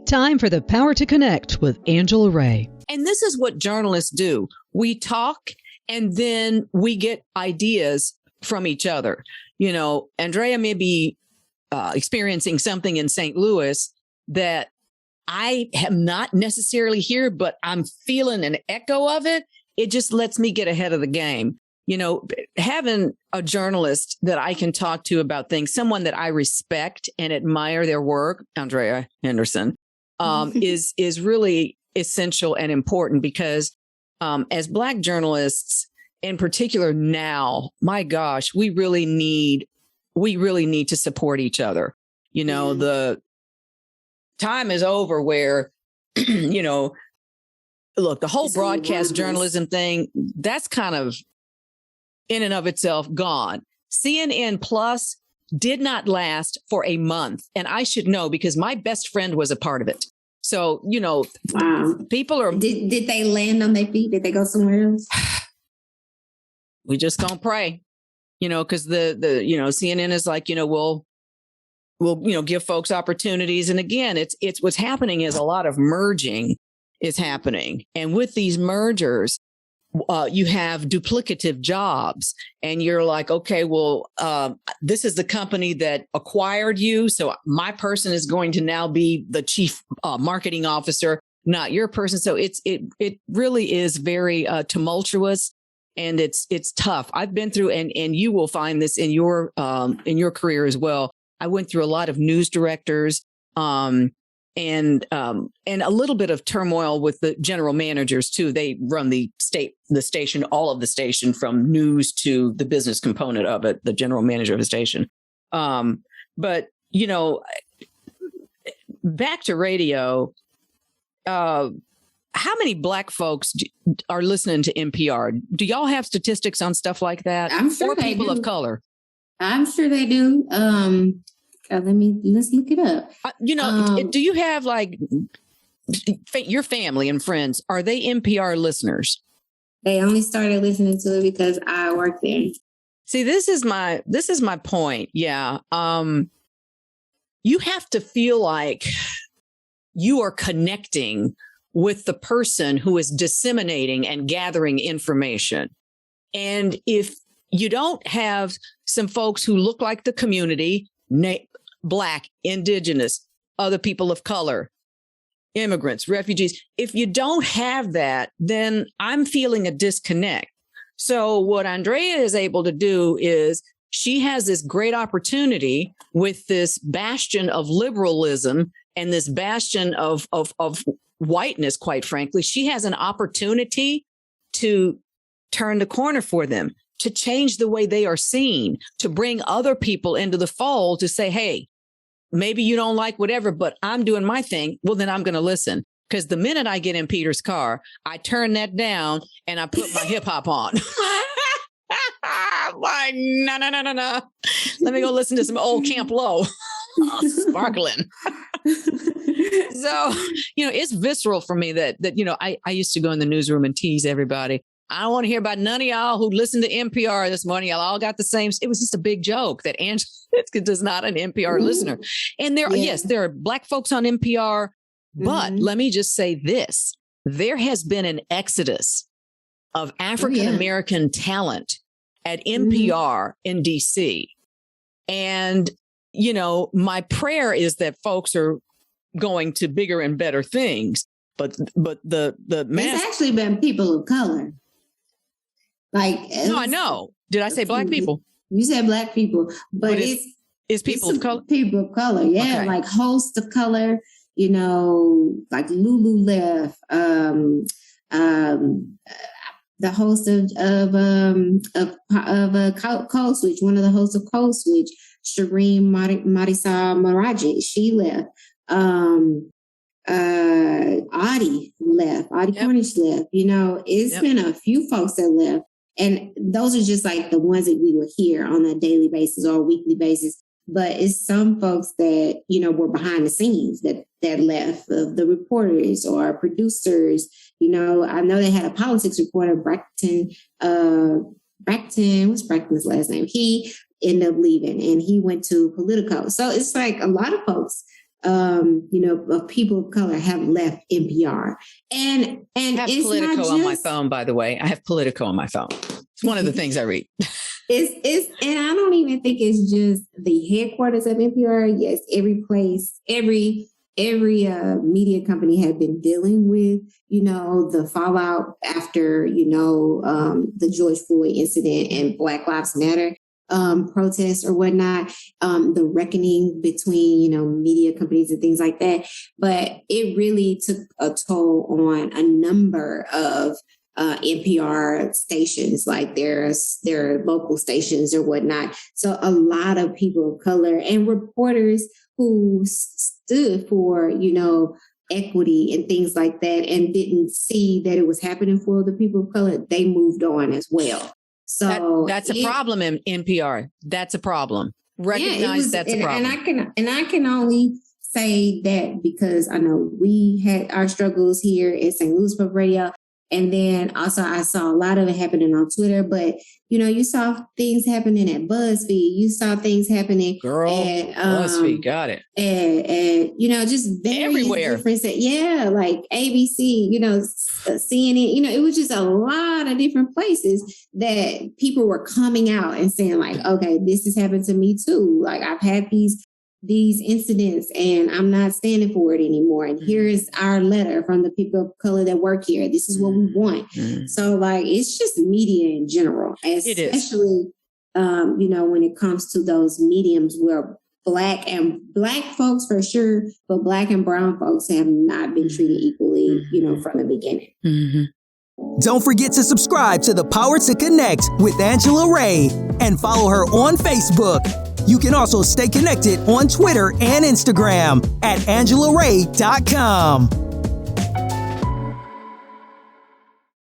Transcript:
Time for the Power to Connect with Angela Ray. And this is what journalists do. We talk and then we get ideas from each other. You know, Andrea may be experiencing something in St. Louis that I am not necessarily here, but I'm feeling an echo of it. It just lets me get ahead of the game. You know, having a journalist that I can talk to about things, someone that I respect and admire their work, Andrea Henderson, is really essential and important because as Black journalists in particular now, my gosh, we really need to support each other. You know, the time is over where, you know, look, the whole broadcast journalism thing, that's kind of in and of itself gone. CNN Plus did not last for a month. And I should know because my best friend was a part of it. So, you know, people are... Did they land on their feet? Did they go somewhere else? We just gonna pray, you know, because the you know, CNN is like, you know, we'll, you know, give folks opportunities. And again, it's what's happening is a lot of merging is happening. And with these mergers, you have duplicative jobs and you're like, okay, well, this is the company that acquired you. So my person is going to now be the chief marketing officer, not your person. So it really is very tumultuous and it's tough. I've been through, and you will find this in your career as well. I went through a lot of news directors, and a little bit of turmoil with the general managers too. They run the station, all of the station from news to the business component of it, the general manager of the station. But, you know, back to radio, how many Black folks are listening to NPR? Do y'all have statistics on stuff like that? I'm sure or people of color? I'm sure they do. Let's look it up. You know, do you have like your family and friends? Are they NPR listeners? They only started listening to it because I work there. See, this is my point. Yeah. You have to feel like you are connecting with the person who is disseminating and gathering information. And if you don't have some folks who look like the community, Black, Indigenous, other people of color, immigrants, refugees. If you don't have that, then I'm feeling a disconnect. So what Andrea is able to do is she has this great opportunity with this bastion of liberalism and this bastion of whiteness, quite frankly. She has an opportunity to turn the corner for them, to change the way they are seen, to bring other people into the fold, to say, hey, maybe you don't like whatever, but I'm doing my thing. Well, then I'm going to listen. Because the minute I get in Peter's car, I turn that down and I put my hip hop on. I'm like, no. Let me go listen to some old Camp Low. Sparkling. So, you know, it's visceral for me that, you know, I used to go in the newsroom and tease everybody. I don't want to hear about none of y'all who listened to NPR this morning. Y'all all got the same. It was just a big joke that Angela is not an NPR listener. And yes, there are Black folks on NPR, but let me just say this. There has been an exodus of African-American talent at NPR in DC. And, you know, my prayer is that folks are going to bigger and better things. But the it's actually been people of color. Like, no, I know. Did I say Black people? You said Black people, but it's people of color. People of color, yeah, okay. Like hosts of color. You know, like Lulu left. The host of Code Switch, one of the hosts of Code Switch, Shireen Marisol Maraji, she left. Audie left. Audie Cornish left. You know, it's been a few folks that left. And those are just like the ones that we would hear on a daily basis or a weekly basis. But it's some folks that, you know, were behind the scenes that left, the reporters or producers. You know, I know they had a politics reporter, Braxton, what's Braxton's last name? He ended up leaving and he went to Politico. So it's like a lot of folks of people of color have left NPR. And I have it's Politico not just, on my phone, by the way. I have Politico on my phone. It's one of the things I read. And I don't even think it's just the headquarters of NPR. Yes, every place, every media company had been dealing with, the fallout after, the George Floyd incident and Black Lives Matter protests or whatnot, the reckoning between, media companies and things like that. But it really took a toll on a number of NPR stations, like their local stations or whatnot. So a lot of people of color and reporters who stood for, equity and things like that and didn't see that it was happening for the people of color, they moved on as well. So that's a problem in NPR. That's a problem. Recognize that's a problem. And I can only say that because I know we had our struggles here at St. Louis Public Radio. And then also I saw a lot of it happening on Twitter, but you saw things happening at BuzzFeed. You saw things happening at BuzzFeed, got it. And just everywhere. Different, like ABC, CNN, it was just a lot of different places that people were coming out and saying like, okay, this has happened to me too. Like I've had these incidents and I'm not standing for it anymore. And here's our letter from the people of color that work here. This is what we want. So like, it's just media in general, especially, when it comes to those mediums where black folks for sure, but black and brown folks have not been treated equally, from the beginning. Mm-hmm. Don't forget to subscribe to The Power to Connect with Angela Ray and follow her on Facebook. You can also stay connected on Twitter and Instagram at angelaray.com.